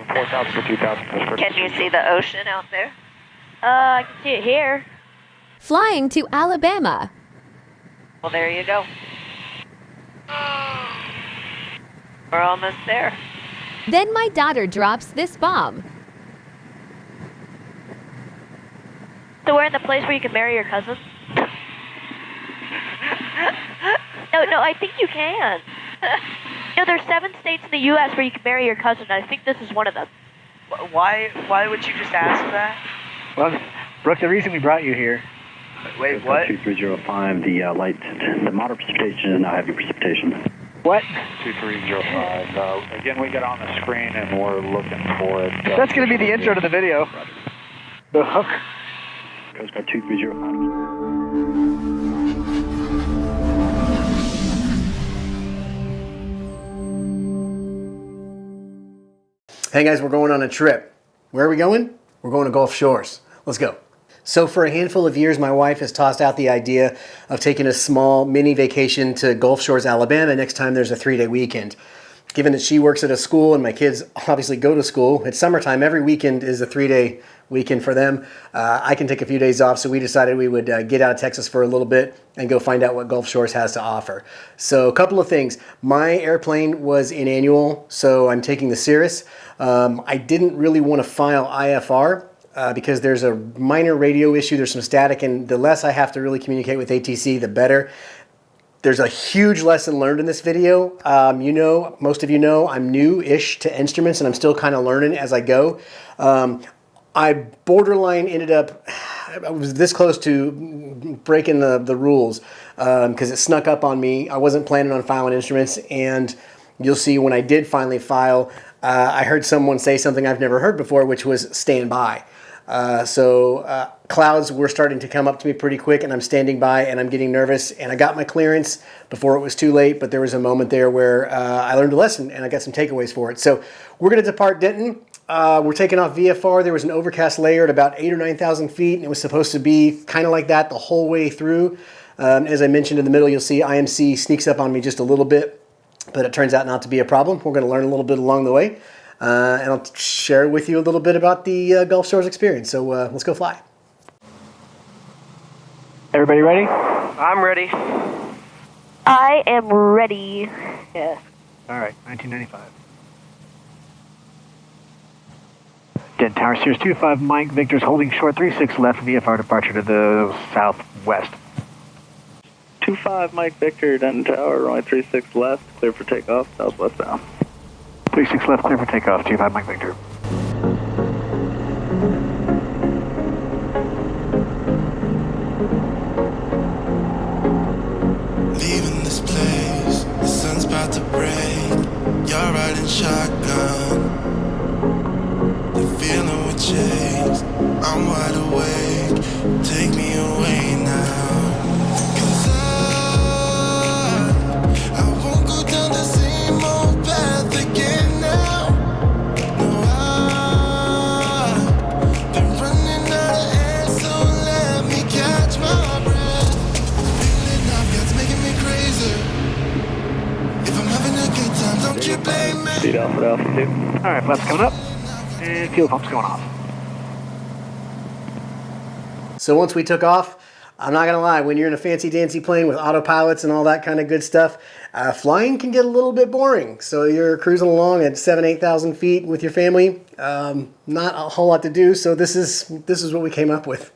4,000 to 2,000. Can you see the ocean out there? I can see it here. Flying to Alabama. Well, there you go. We're almost there. Then my daughter drops this bomb. So we're in the place where you can marry your cousin? No, I think you can. There's 7 states in the U.S. where you can marry your cousin. I think this is one of them. Why would you just ask that? Well, Brooke, the reason we brought you here. Wait, what? 2305, the moderate precipitation and now heavy precipitation. What? 2305. Again, we got on the screen and we're looking for it. That's going to be the intro to the video. The hook. Coast Guard 2305. Hey guys, we're going on a trip. Where are we going? We're going to Gulf Shores. Let's go. So for a handful of years, my wife has tossed out the idea of taking a small mini vacation to Gulf Shores, Alabama next time there's a 3-day weekend. Given that she works at a school and my kids obviously go to school, it's summertime, every weekend is a 3-day weekend for them. I can take a few days off, so we decided we would get out of Texas for a little bit and go find out what Gulf Shores has to offer. So a couple of things. My airplane was in annual, so I'm taking the Cirrus. I didn't really want to file IFR because there's a minor radio issue, there's some static, and the less I have to really communicate with ATC, the better. There's a huge lesson learned in this video. Most of you know, I'm new-ish to instruments and I'm still kind of learning as I go. I borderline ended up, I was this close to breaking the rules because it snuck up on me. I wasn't planning on filing instruments, and you'll see when I did finally file, I heard someone say something I've never heard before, which was stand by. So clouds were starting to come up to me pretty quick, and I'm standing by and I'm getting nervous, and I got my clearance before it was too late, but there was a moment there where I learned a lesson and I got some takeaways for it. So we're going to depart Denton. We're taking off VFR. There was an overcast layer at about 8,000 or 9,000 feet, and it was supposed to be kind of like that the whole way through. As I mentioned in the middle, you'll see IMC sneaks up on me just a little bit, but it turns out not to be a problem. We're going to learn a little bit along the way, and I'll share with you a little bit about the Gulf Shores experience. So let's go fly. Everybody ready? I'm ready. I am ready. Yeah. All right, 1995. Denton Tower, Cirrus 25, Mike, Victor's holding short 36 left, VFR departure to the southwest. 25, Mike Victor, Denton Tower, runway 36 left, clear for takeoff, southwest bound. 36 left, clear for takeoff, 25, Mike Victor. Leaving this place, the sun's about to break. You're riding shotgun. The feeling will change. I'm wide awake. Take me away now. 'Cause I won't go down the same old path again now. No, I've been running out of air, so let me catch my breath. Feeling I've got's making me crazy. If I'm having a good time, don't you blame me. Speed off at altitude. All right, flaps coming up, and fuel pump's going off. So once we took off, I'm not gonna lie, when you're in a fancy dancy plane with autopilots and all that kind of good stuff, flying can get a little bit boring. So you're cruising along at 8,000 feet with your family, not a whole lot to do. So this is what we came up with.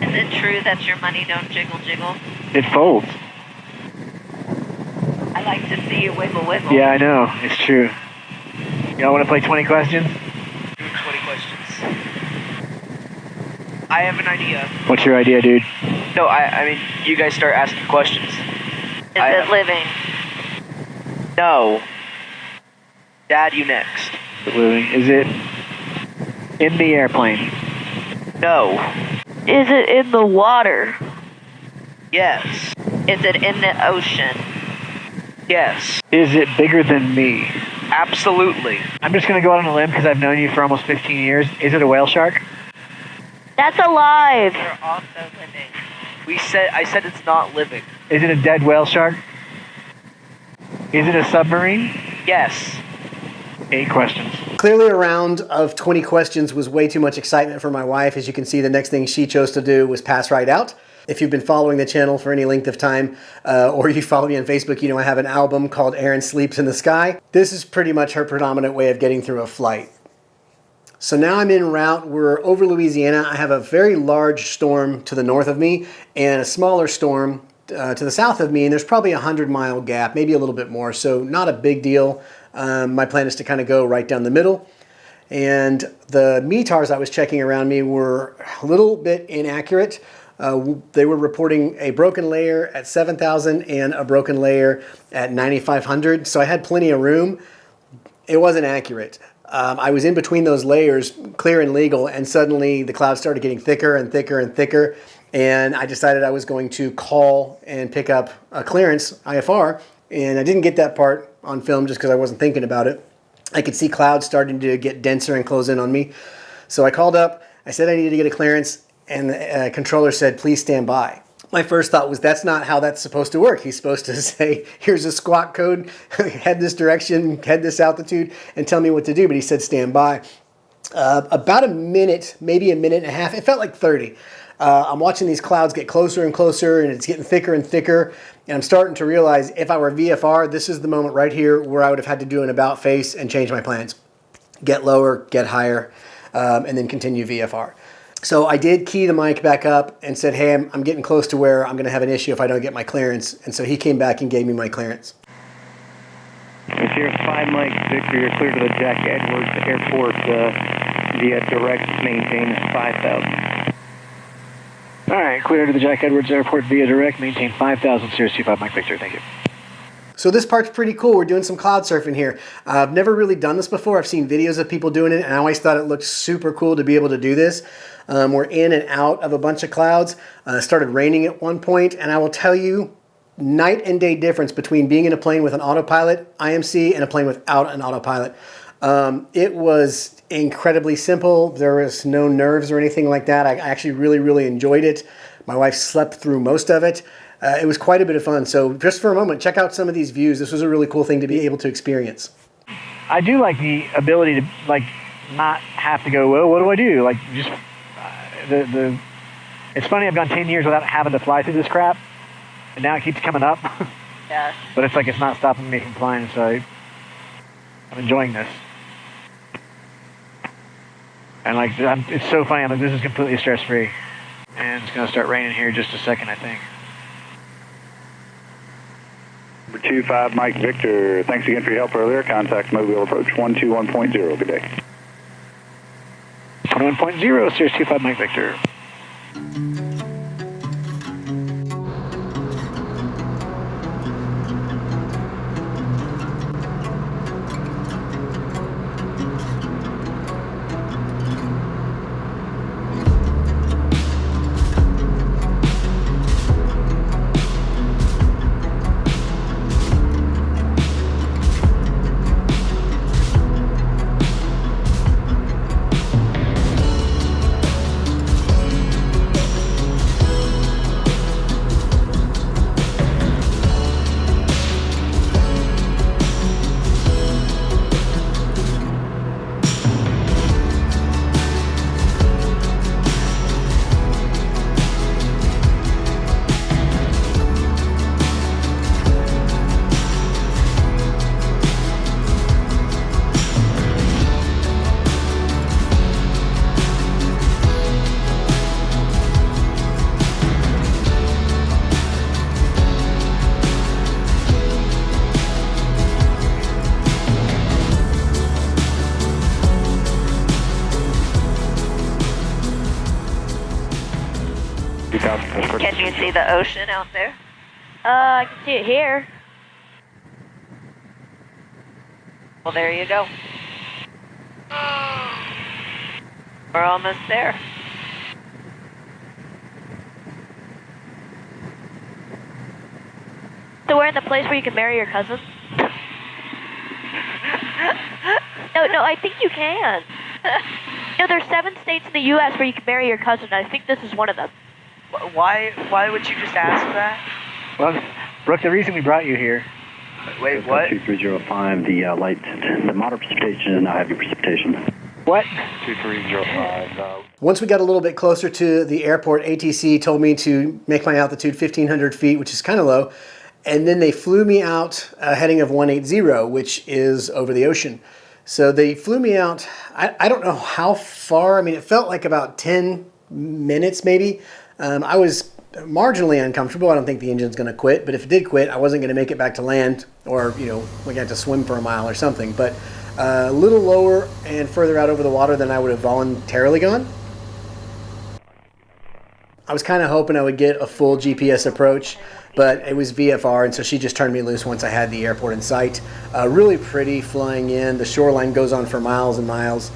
Is it true that your money don't jiggle jiggle? It folds. I like to see you wiggle wiggle. Yeah, I know, it's true. Y'all want to play 20 questions? Do 20 questions. I have an idea. What's your idea, dude? No, I mean, you guys start asking questions. Is it living? No. Dad, you next. Living. Is it in the airplane? No. Is it in the water? Yes. Is it in the ocean? Yes. Is it bigger than me? Absolutely. I'm just going to go out on a limb because I've known you for almost 15 years. Is it a whale shark? That's alive. You're also living. I said it's not living. Is it a dead whale shark? Is it a submarine? Yes. 8 questions. Clearly a round of 20 questions was way too much excitement for my wife. As you can see, the next thing she chose to do was pass right out. If you've been following the channel for any length of time, or you follow me on Facebook, you know I have an album called Aaron Sleeps in the Sky. This is pretty much her predominant way of getting through a flight. So now I'm en route. We're over Louisiana. I have a very large storm to the north of me and a smaller storm to the south of me, and there's probably a 100-mile gap, maybe a little bit more, so not a big deal. My plan is to kind of go right down the middle. And the METARs I was checking around me were a little bit inaccurate. They were reporting a broken layer at 7,000 and a broken layer at 9,500, so I had plenty of room. It wasn't accurate. I was in between those layers, clear and legal, and suddenly the clouds started getting thicker and thicker and thicker, and I decided I was going to call and pick up a clearance, IFR, and I didn't get that part on film just because I wasn't thinking about it. I could see clouds starting to get denser and close in on me. So I called up, I said I needed to get a clearance, and the controller said, please stand by. My first thought was, that's not how that's supposed to work. He's supposed to say, here's a squawk code, head this direction, head this altitude, and tell me what to do. But he said, stand by. About a minute, maybe a minute and a half, it felt like 30. I'm watching these clouds get closer and closer, and it's getting thicker and thicker. And I'm starting to realize if I were VFR, this is the moment right here where I would have had to do an about face and change my plans. Get lower, get higher, and then continue VFR. So I did key the mic back up and said, hey, I'm getting close to where I'm going to have an issue if I don't get my clearance. And so he came back and gave me my clearance. Cirrus 5 Mike Victor, you're clear to the Jack Edwards Airport via direct maintain 5,000. All right, clear to the Jack Edwards Airport via direct, maintain 5,000, Cirrus 25 Mike Victor, thank you. So this part's pretty cool. We're doing some cloud surfing here. I've never really done this before. I've seen videos of people doing it, and I always thought it looked super cool to be able to do this. We're in and out of a bunch of clouds. Started raining at one point, and I will tell you, night and day difference between being in a plane with an autopilot, IMC, and a plane without an autopilot. It was incredibly simple. There was no nerves or anything like that. I actually really, really enjoyed it. My wife slept through most of it. It was quite a bit of fun. So just for a moment, check out some of these views. This was a really cool thing to be able to experience. I do like the ability to not have to go, well, what do I do? Like just it's funny, I've gone 10 years without having to fly through this crap, and now it keeps coming up. Yeah. But it's like it's not stopping me from flying, so I'm enjoying this. And it's so funny. I'm like, this is completely stress-free. And it's going to start raining here in just a second, I think. Number 25 Mike Victor, thanks again for your help earlier. Contact mobile approach 121.0. Good day. 21.0, Cirrus 25 Mike Victor. Can you see the ocean out there? I can see it here. Well, there you go. We're almost there. So we're in the place where you can marry your cousin? No, I think you can. No, there's 7 states in the U.S. where you can marry your cousin, and I think this is one of them. Why would you just ask that? Well, Brooke, the reason we brought you here Wait, what? 2305, the moderate precipitation is now heavy precipitation. What? 2305. Once we got a little bit closer to the airport, ATC told me to make my altitude 1,500 feet, which is kind of low. And then they flew me out a heading of 180, which is over the ocean. So they flew me out, I don't know how far. I mean, it felt like about 10 minutes maybe. I was marginally uncomfortable. I don't think the engine's going to quit, but if it did quit, I wasn't going to make it back to land, or, you know, we had to swim for a mile or something. But a little lower and further out over the water than I would have voluntarily gone. I was kind of hoping I would get a full GPS approach, but it was VFR, and so she just turned me loose once I had the airport in sight. Really pretty flying in. The shoreline goes on for miles and miles.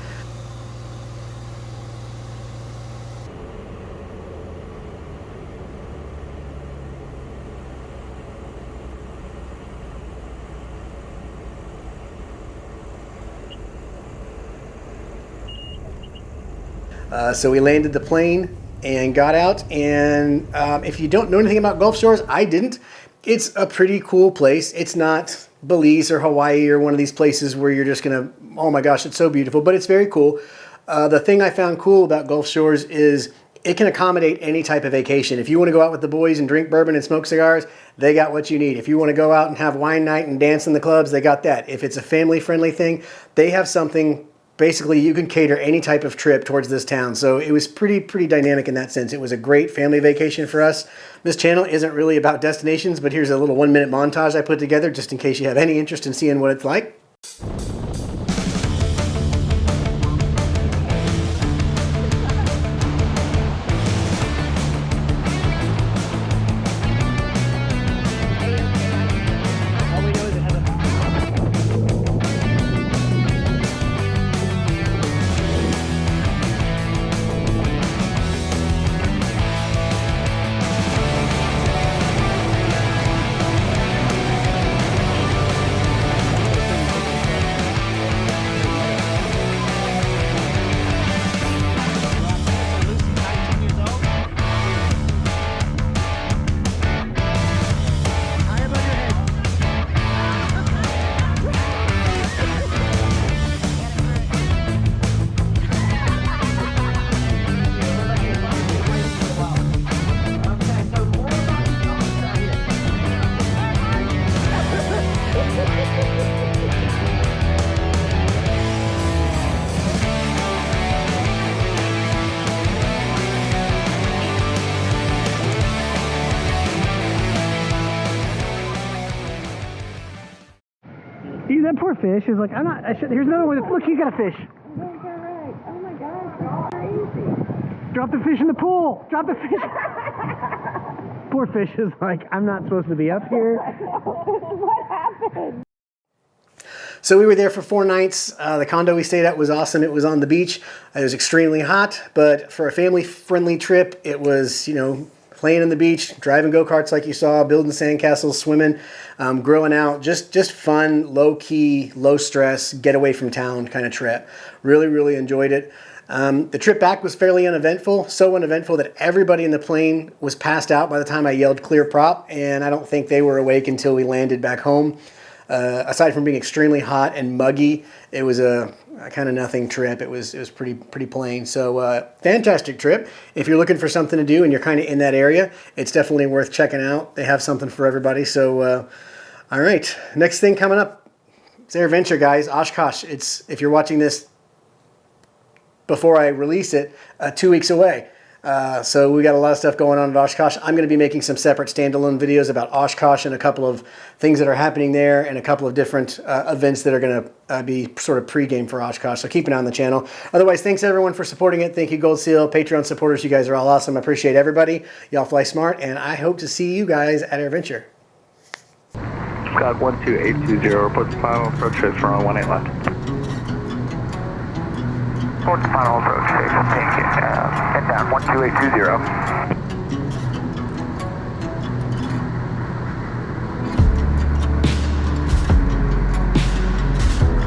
So we landed the plane and got out, and if you don't know anything about Gulf Shores, I didn't. It's a pretty cool place. It's not Belize or Hawaii or one of these places where you're just gonna, oh my gosh, it's so beautiful, but it's very cool. The thing I found cool about Gulf Shores is it can accommodate any type of vacation. If you want to go out with the boys and drink bourbon and smoke cigars, they got what you need. If you want to go out and have wine night and dance in the clubs, they got that. If it's a family-friendly thing, they have something. Basically, you can cater any type of trip towards this town. So it was pretty dynamic in that sense. It was a great family vacation for us. This channel isn't really about destinations, but here's a little 1-minute montage I put together just in case you have any interest in seeing what it's like. See, that poor fish is like, here's another one. Look, he's got a fish. Oh my gosh, crazy. Drop the fish in the pool. Drop the fish. Poor fish is like, I'm not supposed to be up here. What happened? So we were there for 4 nights. The condo we stayed at was awesome. It was on the beach. It was extremely hot, but for a family-friendly trip, it was, you know, playing on the beach, driving go-karts like you saw, building sandcastles, swimming, grilling out, just fun, low-key, low-stress, get away from town kind of trip. Really enjoyed it. The trip back was fairly uneventful, so uneventful that everybody in the plane was passed out by the time I yelled clear prop, and I don't think they were awake until we landed back home. Aside from being extremely hot and muggy, it was a kind of nothing trip. It was pretty plain. So fantastic trip. If you're looking for something to do and you're kind of in that area, it's definitely worth checking out. They have something for everybody. So all right, next thing coming up, it's AirVenture, guys. Oshkosh. It's, if you're watching this before I release it, 2 weeks away. So we got a lot of stuff going on at Oshkosh. I'm going to be making some separate standalone videos about Oshkosh and a couple of things that are happening there and a couple of different events that are going to be sort of pre-game for Oshkosh. So keep an eye on the channel. Otherwise, thanks everyone for supporting it. Thank you, Gold Seal, Patreon supporters. You guys are all awesome. I appreciate everybody. Y'all fly smart, and I hope to see you guys at AirVenture. Scott 12820, report the final approach phase for on 18 left. Report the final approach phase. Thank you. Head down 12820.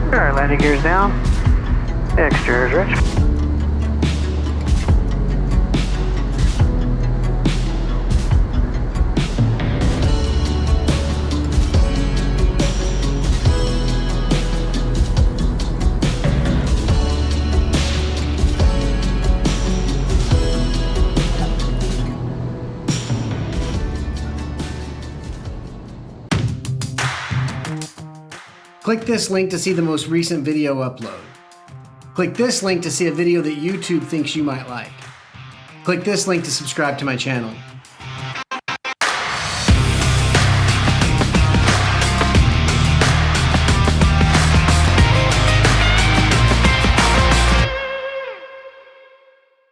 All right, landing gears down. Exteriors rich. Click this link to see the most recent video upload. Click this link to see a video that YouTube thinks you might like. Click this link to subscribe to my channel.